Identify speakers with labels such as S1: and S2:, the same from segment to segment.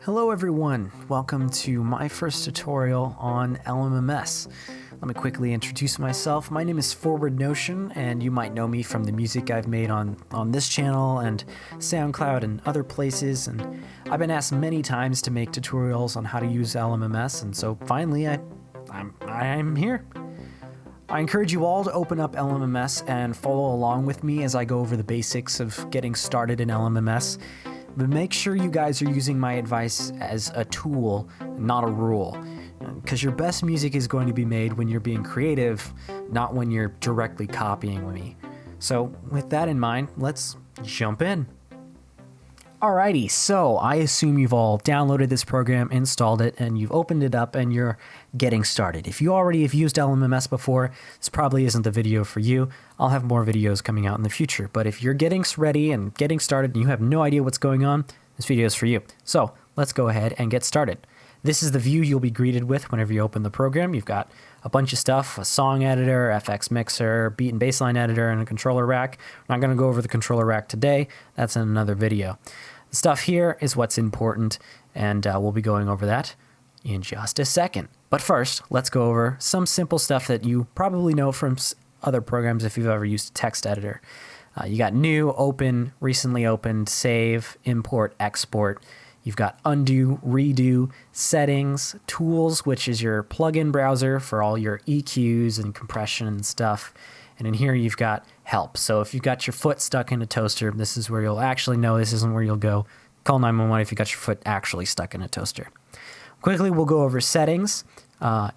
S1: Hello everyone, welcome to my first tutorial on LMMS. Let me quickly introduce myself. My name is Forward Notion, and you might know me from the music I've made on this channel and SoundCloud and other places, and I've been asked many times to make tutorials on how to use LMMS, and so finally I'm here. I encourage you all to open up LMMS and follow along with me as I go over the basics of getting started in LMMS. But make sure you guys are using my advice as a tool, not a rule. Because your best music is going to be made when you're being creative, not when you're directly copying me. So with that in mind, let's jump in. Alrighty, so I assume you've all downloaded this program, installed it, and you've opened it up and you're getting started. If you already have used LMMS before, this probably isn't the video for you. I'll have more videos coming out in the future, but if you're getting ready and getting started and you have no idea what's going on, this video is for you. So let's go ahead and get started. This is the view you'll be greeted with whenever you open the program. You've got a bunch of stuff, a song editor, FX mixer, beat and bassline editor, and a controller rack. I'm not going to go over the controller rack today. That's in another video. The stuff here is what's important, and we'll be going over that in just a second. But first, let's go over some simple stuff that you probably know from other programs if you've ever used a text editor. You got new, open, recently opened, save, import, export. You've got undo, redo, settings, tools, which is your plugin browser for all your EQs and compression and stuff. And in here you've got help. So if you've got your foot stuck in a toaster, this is where you'll actually know. This isn't where you'll go. Call 911 if you got your foot actually stuck in a toaster. Quickly, we'll go over settings.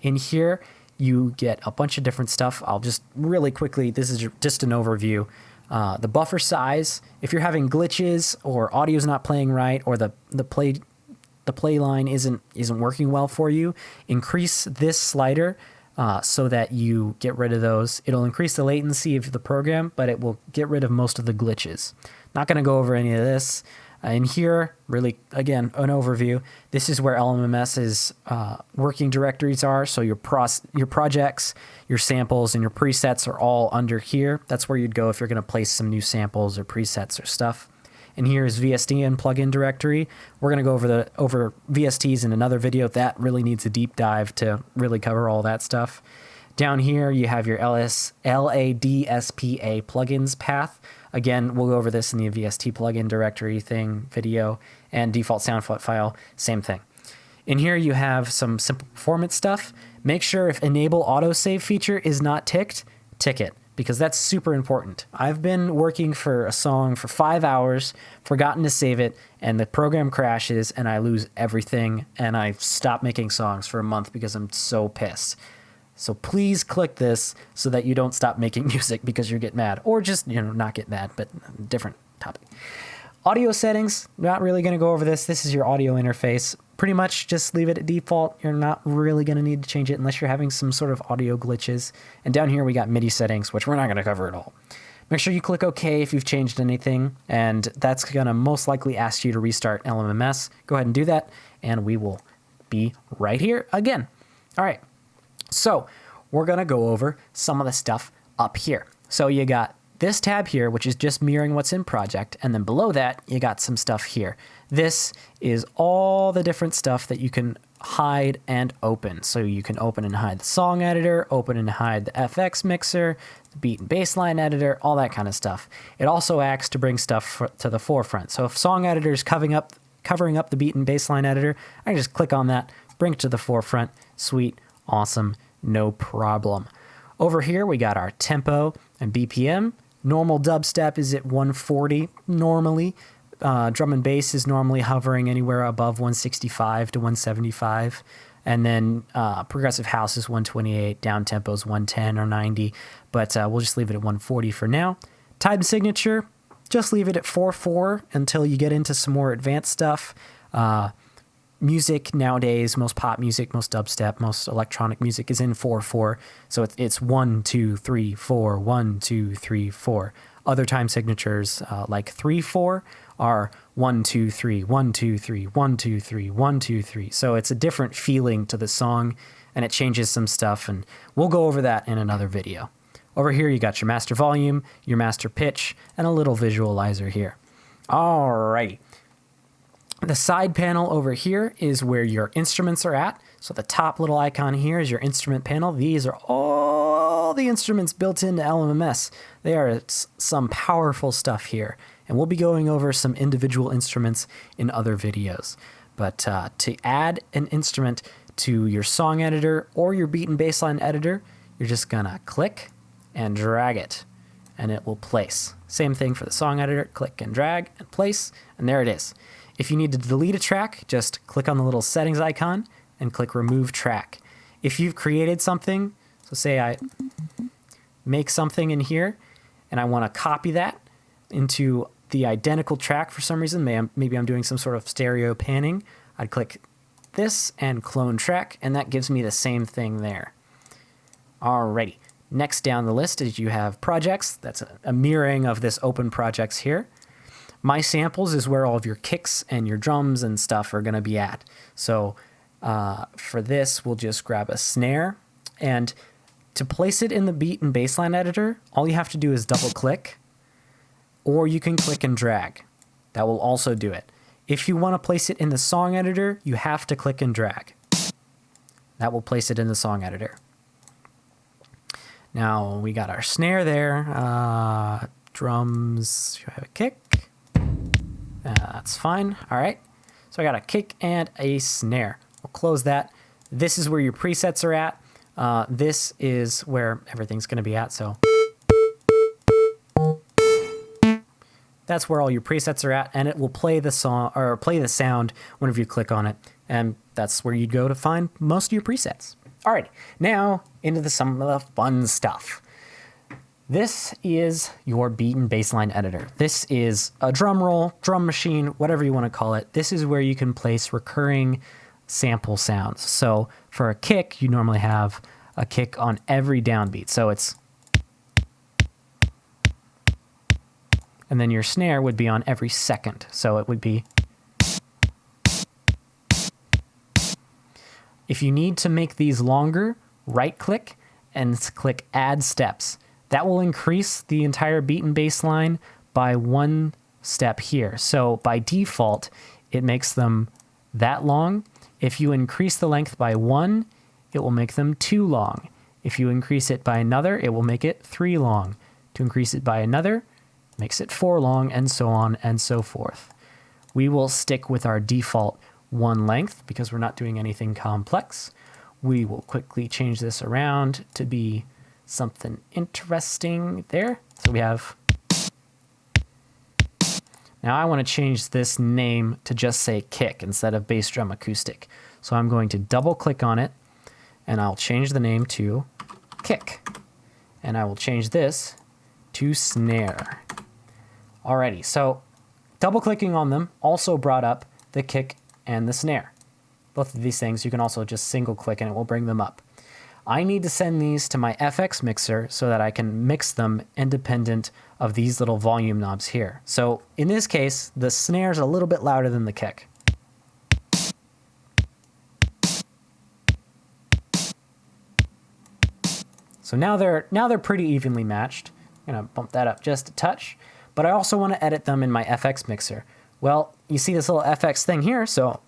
S1: In here, you get a bunch of different stuff. I'll just really quickly, this is just an overview. The buffer size, if you're having glitches or audio's not playing right or the play line isn't working well for you, increase this slider so that you get rid of those. It'll increase the latency of the program, but it will get rid of most of the glitches. Not going to go over any of this. In here, really, again, an overview. This is where LMMS's working directories are. So your projects, your samples, and your presets are all under here. That's where you'd go if you're going to place some new samples or presets or stuff. And here is VST and plugin directory. We're going to go over VSTs in another video. That really needs a deep dive to really cover all that stuff. Down here, you have your LADSPA plugins path. Again, we'll go over this in the VST plugin directory thing video, and default sound file, same thing. In here, you have some simple performance stuff. Make sure if enable autosave feature is not ticked, tick it, because that's super important. I've been working for a song for 5 hours, forgotten to save it, and the program crashes, and I lose everything, and I stop making songs for a month because I'm so pissed. So please click this so that you don't stop making music because you get mad. Or just, not get mad, but different topic. Audio settings, not really going to go over this. This is your audio interface. Pretty much just leave it at default. You're not really going to need to change it unless you're having some sort of audio glitches. And down here we got MIDI settings, which we're not going to cover at all. Make sure you click OK if you've changed anything, and that's going to most likely ask you to restart LMMS. Go ahead and do that, and we will be right here again. All right. So we're going to go over some of the stuff up here. So you got this tab here, which is just mirroring what's in project. And then below that, you got some stuff here. This is all the different stuff that you can hide and open. So you can open and hide the song editor, open and hide the FX mixer, the beat and bassline editor, all that kind of stuff. It also acts to bring stuff to the forefront. So if song editor is covering up the beat and bassline editor, I can just click on that, bring it to the forefront. Sweet. Awesome, no problem. Over here, we got our tempo and BPM. Normal dubstep is at 140 normally. Drum and bass is normally hovering anywhere above 165 to 175. And then progressive house is 128, down tempo is 110 or 90. But we'll just leave it at 140 for now. Time signature, just leave it at 4/4 until you get into some more advanced stuff. Music nowadays, most pop music, most dubstep, most electronic music is in 4/4. So it's 1, 2, 3, 4, 1, 2, 3, 4. Other time signatures like 3/4 are 1, 2, 3, 1, 2, 3, 1, 2, 3, 1, 2, 3. So it's a different feeling to the song, and it changes some stuff, and we'll go over that in another video. Over here, you got your master volume, your master pitch, and a little visualizer here. All right. The side panel over here is where your instruments are at. So the top little icon here is your instrument panel. These are all the instruments built into LMMS. They are some powerful stuff here. And we'll be going over some individual instruments in other videos. But to add an instrument to your song editor or your beat and bassline editor, you're just gonna click and drag it, and it will place. Same thing for the song editor, click and drag and place, and there it is. If you need to delete a track, just click on the little settings icon and click remove track. If you've created something, so say I make something in here and I want to copy that into the identical track for some reason, maybe I'm doing some sort of stereo panning, I'd click this and clone track, and that gives me the same thing there. Alrighty, next down the list is you have projects. That's a mirroring of this open projects here. My samples is where all of your kicks and your drums and stuff are going to be at. So for this, we'll just grab a snare. And to place it in the beat and bassline editor, all you have to do is double click, or you can click and drag. That will also do it. If you want to place it in the song editor, you have to click and drag. That will place it in the song editor. Now we got our snare there. Drums, should I have a kick? That's fine. All right. So I got a kick and a snare. We'll close that. This is where your presets are at. This is where everything's going to be at. So that's where all your presets are at, and it will play the song or play the sound whenever you click on it. And that's where you'd go to find most of your presets. All right. Now into some of the fun stuff. This is your beat and bassline editor. This is a drum roll, drum machine, whatever you want to call it. This is where you can place recurring sample sounds. So for a kick, you normally have a kick on every downbeat. So it's, and then your snare would be on every second. So it would be, if you need to make these longer, right click and click add steps. That will increase the entire beat and bass line by one step here. So by default, it makes them that long. If you increase the length by one, it will make them 2 long. If you increase it by another, it will make it 3 long. To increase it by another, makes it 4 long, and so on and so forth. We will stick with our default 1 length because we're not doing anything complex. We will quickly change this around to be something interesting there. So we have, now I want to change this name to just say kick instead of bass drum acoustic. So I'm going to double click on it and I'll change the name to kick. And I will change this to snare. Alrighty, so double clicking on them also brought up the kick and the snare. Both of these things you can also just single click and it will bring them up. I need to send these to my FX mixer so that I can mix them independent of these little volume knobs here. So in this case, the snare is a little bit louder than the kick. So now they're pretty evenly matched. I'm gonna bump that up just a touch, but I also want to edit them in my FX mixer. Well, you see this little FX thing here, so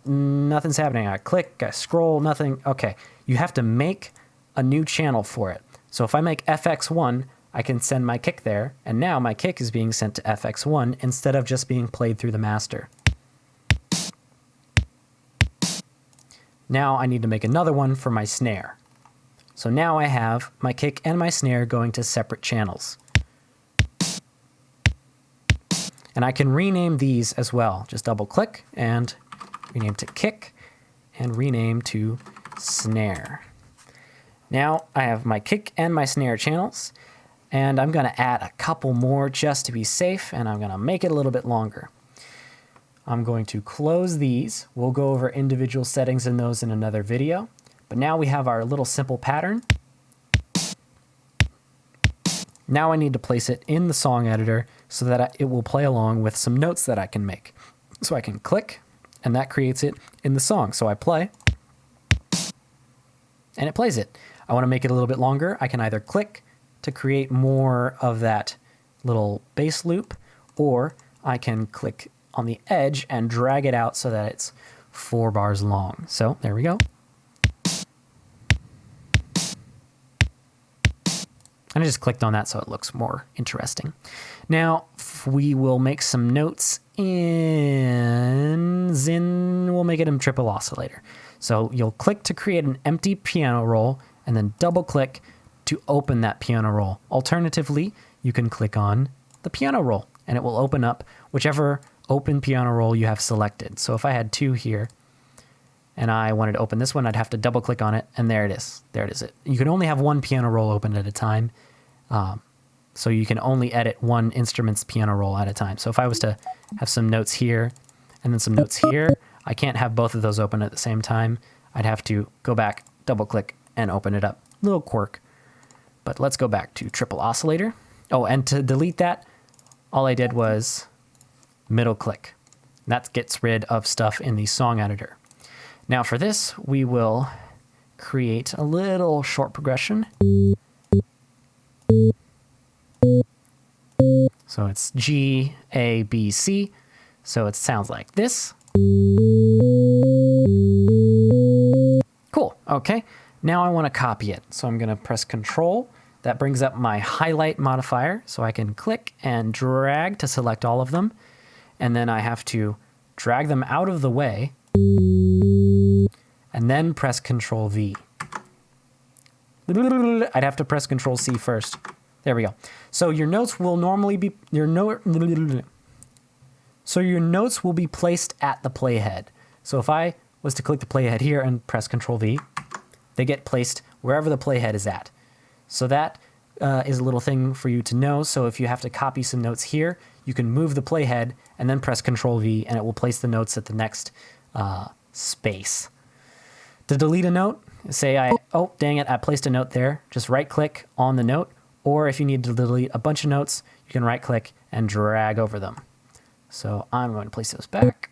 S1: nothing's happening. I click, I scroll, nothing. Okay, you have to make a new channel for it. So if I make FX1, I can send my kick there, and now my kick is being sent to FX1 instead of just being played through the master. Now I need to make another one for my snare. So now I have my kick and my snare going to separate channels. And I can rename these as well. Just double click and rename to kick and rename to snare. Now I have my kick and my snare channels, and I'm gonna add a couple more just to be safe, and I'm gonna make it a little bit longer. I'm going to close these. We'll go over individual settings in those in another video, but now we have our little simple pattern. Now I need to place it in the song editor so that it will play along with some notes that I can make. So I can click, and that creates it in the song. So I play, and it plays it. I want to make it a little bit longer. I can either click to create more of that little bass loop, or I can click on the edge and drag it out so that it's 4 bars long. So there we go. And I just clicked on that so it looks more interesting. Now we will make some notes in Zin. We'll make it in triple oscillator. So you'll click to create an empty piano roll and then double click to open that piano roll. Alternatively, you can click on the piano roll and it will open up whichever open piano roll you have selected. So if I had 2 here and I wanted to open this one, I'd have to double click on it and there it is. There it is. You can only have one piano roll open at a time. So you can only edit one instrument's piano roll at a time. So if I was to have some notes here and then some notes here, I can't have both of those open at the same time. I'd have to go back, double click, and open it up. Little quirk. But let's go back to triple oscillator. Oh, and to delete that, all I did was middle click. That gets rid of stuff in the song editor. Now for this, we will create a little short progression. So it's G, A, B, C. So it sounds like this. Cool. Okay. Now I want to copy it. So I'm going to press Control. That brings up my highlight modifier. So I can click and drag to select all of them. And then I have to drag them out of the way and then press Control V. I'd have to press Control C first. There we go. So your notes will normally be your notes will be placed at the playhead. So if I was to click the playhead here and press Control V, they get placed wherever the playhead is at. So that is a little thing for you to know. So if you have to copy some notes here, you can move the playhead and then press Control V and it will place the notes at the next space. To delete a note, say oh dang it, I placed a note there. Just right click on the note. Or if you need to delete a bunch of notes, you can right click and drag over them. So I'm going to place those back.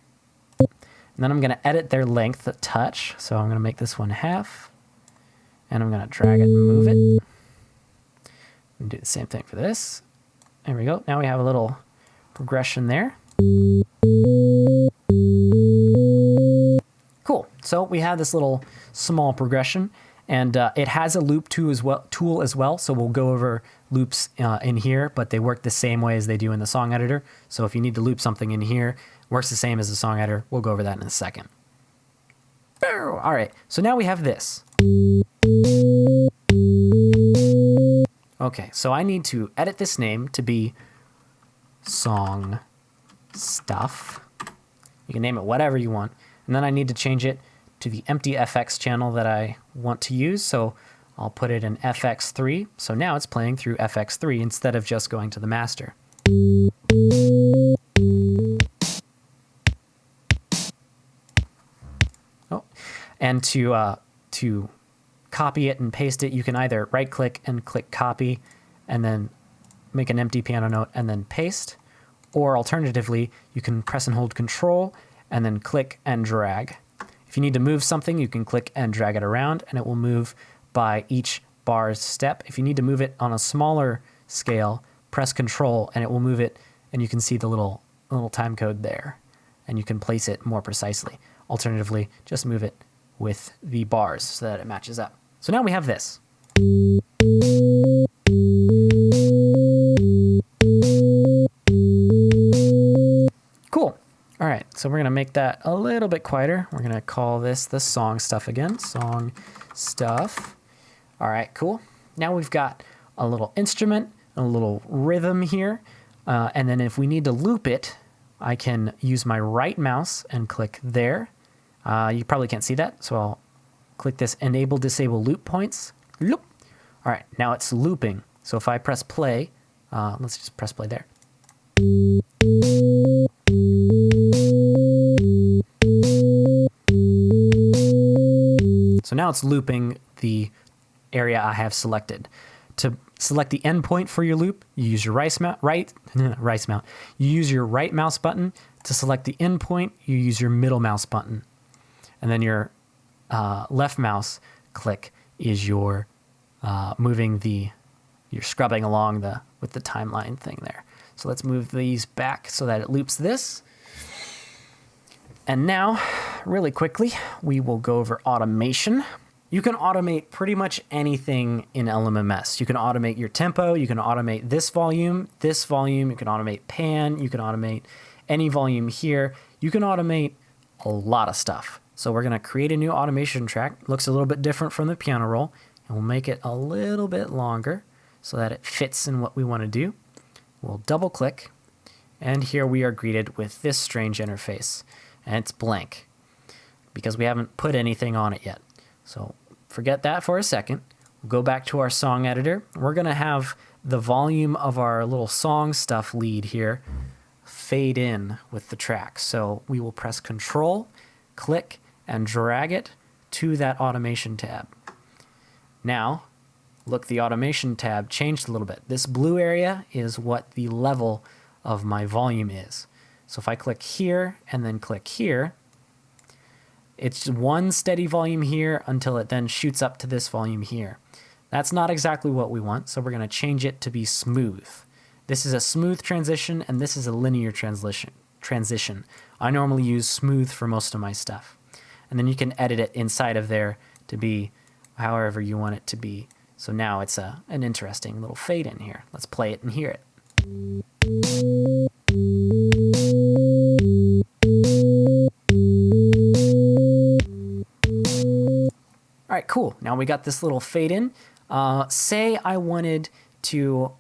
S1: And then I'm going to edit their length a touch. So I'm going to make this one half. And I'm going to drag it and move it. And do the same thing for this. There we go. Now we have a little progression there. Cool. So we have this little small progression. And it has a loop tool as well, so we'll go over loops in here, but they work the same way as they do in the song editor. So if you need to loop something in here, it works the same as the song editor. We'll go over that in a second. All right, so now we have this. Okay, so I need to edit this name to be song stuff. You can name it whatever you want. And then I need to change it to the empty FX channel that I want to use. So I'll put it in FX3. So now it's playing through FX3 instead of just going to the master. Oh, and to copy it and paste it, you can either right click and click copy and then make an empty piano note and then paste, or alternatively, you can press and hold Control and then click and drag. If you need to move something, you can click and drag it around and it will move by each bar's step. If you need to move it on a smaller scale, press Control and it will move it, and you can see the little time code there and you can place it more precisely. Alternatively, just move it with the bars so that it matches up. So now we have this. Cool. All right, so we're going to make that a little bit quieter. We're going to call this the song stuff again. Song stuff. All right, cool. Now we've got a little instrument, a little rhythm here. And then if we need to loop it, I can use my right mouse and click there. You probably can't see that, so I'll click this Enable Disable Loop Points. Loop. All right, now it's looping. So if I press play, let's just press play there. So now it's looping the area I have selected. To select the endpoint for your loop, you use your You use your right mouse button. To select the endpoint, you use your middle mouse button. And then your left mouse click is your you're scrubbing along with the timeline thing there. So let's move these back so that it loops this. And now, really quickly, we will go over automation. You can automate pretty much anything in LMMS. You can automate your tempo, you can automate this volume, you can automate pan, you can automate any volume here. You can automate a lot of stuff. So we're gonna create a new automation track. Looks a little bit different from the piano roll, and we'll make it a little bit longer so that it fits in what we wanna do. We'll double click, and here we are greeted with this strange interface, and it's blank because we haven't put anything on it yet. So forget that for a second. We'll go back to our song editor. We're gonna have the volume of our little song stuff lead here fade in with the track. So we will press Control, click, and drag it to that automation tab. Now, look, the automation tab changed a little bit. This blue area is what the level of my volume is. So if I click here and then click here, it's one steady volume here until it then shoots up to this volume here. That's not exactly what we want, so we're going to change it to be smooth. This is a smooth transition, and this is a linear transition. I normally use smooth for most of my stuff. And then you can edit it inside of there to be however you want it to be. So now it's an interesting little fade in here. Let's play it and hear it. All right, cool. Now we got this little fade in. Say I wanted to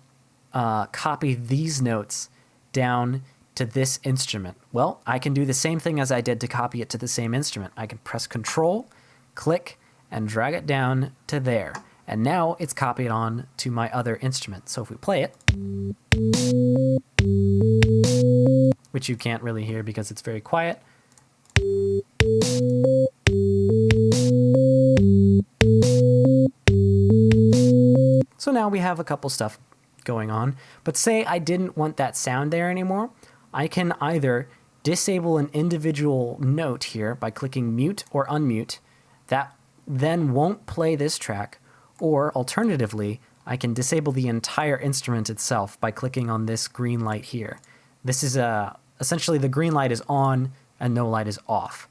S1: copy these notes down to this instrument. Well, I can do the same thing as I did to copy it to the same instrument. I can press Control, click, and drag it down to there. And now it's copied on to my other instrument. So if we play it, which you can't really hear because it's very quiet, so now we have a couple stuff going on. But say I didn't want that sound there anymore, I can either disable an individual note here by clicking mute or unmute. That then won't play this track, or alternatively, I can disable the entire instrument itself by clicking on this green light here. This is essentially the green light is on and no light is off.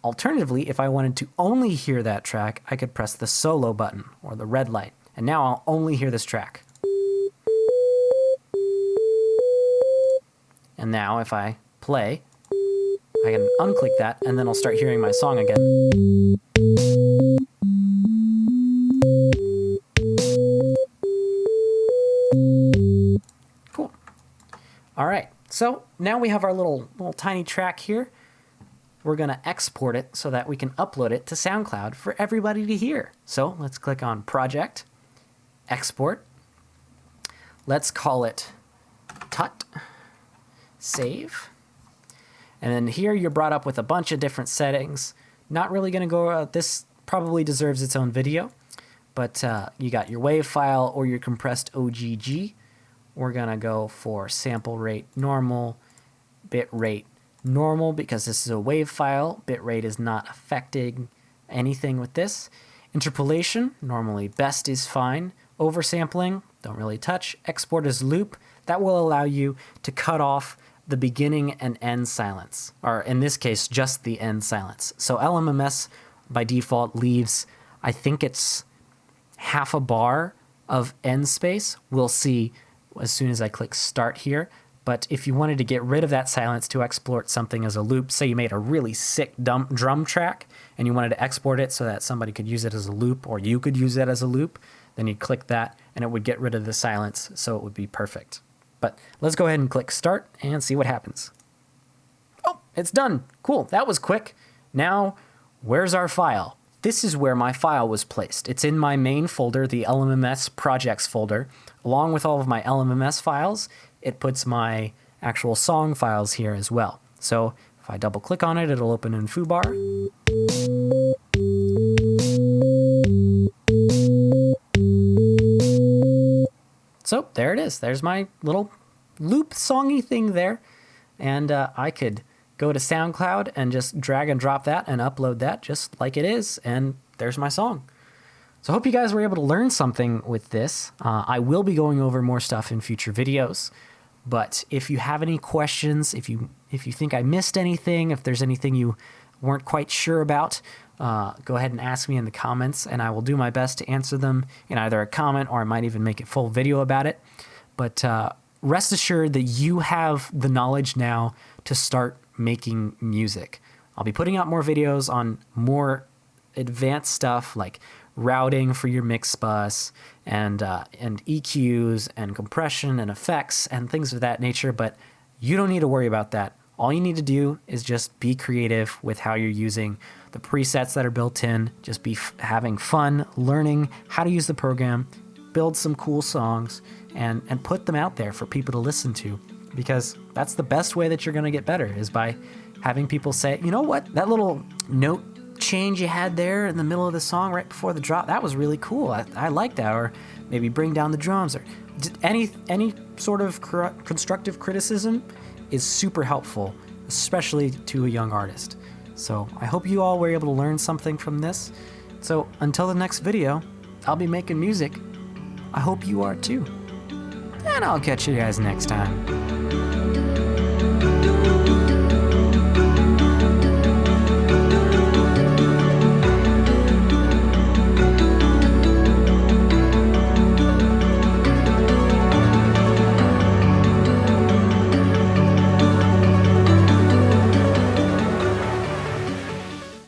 S1: Alternatively, if I wanted to only hear that track, I could press the solo button or the red light, and now I'll only hear this track. And now if I play, I can unclick that, and then I'll start hearing my song again. Cool. All right, so now we have our little tiny track here. We're gonna export it so that we can upload it to SoundCloud for everybody to hear. So let's click on Project, Export. Let's call it Tut. Save. And then here you're brought up with a bunch of different settings. Not really going to go, this probably deserves its own video, but you got your WAV file or your compressed OGG. We're going to go for sample rate normal, bit rate normal, because this is a WAV file. Bit rate is not affecting anything with this. Interpolation, normally best is fine. Oversampling, don't really touch. Export as loop, that will allow you to cut off the beginning and end silence, or in this case, just the end silence. So LMMS by default leaves, I think it's half a bar of end space. We'll see as soon as I click start here. But if you wanted to get rid of that silence to export something as a loop, say you made a really sick drum track and you wanted to export it so that somebody could use it as a loop, or you could use it as a loop, then you'd click that and it would get rid of the silence, so it would be perfect. But let's go ahead and click start and see what happens. Oh, it's done. Cool, that was quick. Now, where's our file? This is where my file was placed. It's in my main folder, the LMMS projects folder. Along with all of my LMMS files, it puts my actual song files here as well. So if I double click on it, it'll open in foobar. So there it is. There's my little loop songy thing there. And I could go to SoundCloud and just drag and drop that and upload that just like it is. And there's my song. So I hope you guys were able to learn something with this. I will be going over more stuff in future videos. But if you have any questions, if you think I missed anything, if there's anything you weren't quite sure about, go ahead and ask me in the comments, and I will do my best to answer them in either a comment, or I might even make a full video about it. But rest assured that you have the knowledge now to start making music. I'll be putting out more videos on more advanced stuff like routing for your mix bus and EQs and compression and effects and things of that nature, but you don't need to worry about that. All you need to do is just be creative with how you're using the presets that are built in. Just be having fun, learning how to use the program, build some cool songs, and put them out there for people to listen to, because that's the best way that you're going to get better, is by having people say, you know what, that little note change you had there in the middle of the song right before the drop, that was really cool. I like that. Or maybe bring down the drums, or any sort of constructive criticism is super helpful, especially to a young artist. So I hope you all were able to learn something from this. So until the next video, I'll be making music. I hope you are too. And I'll catch you guys next time.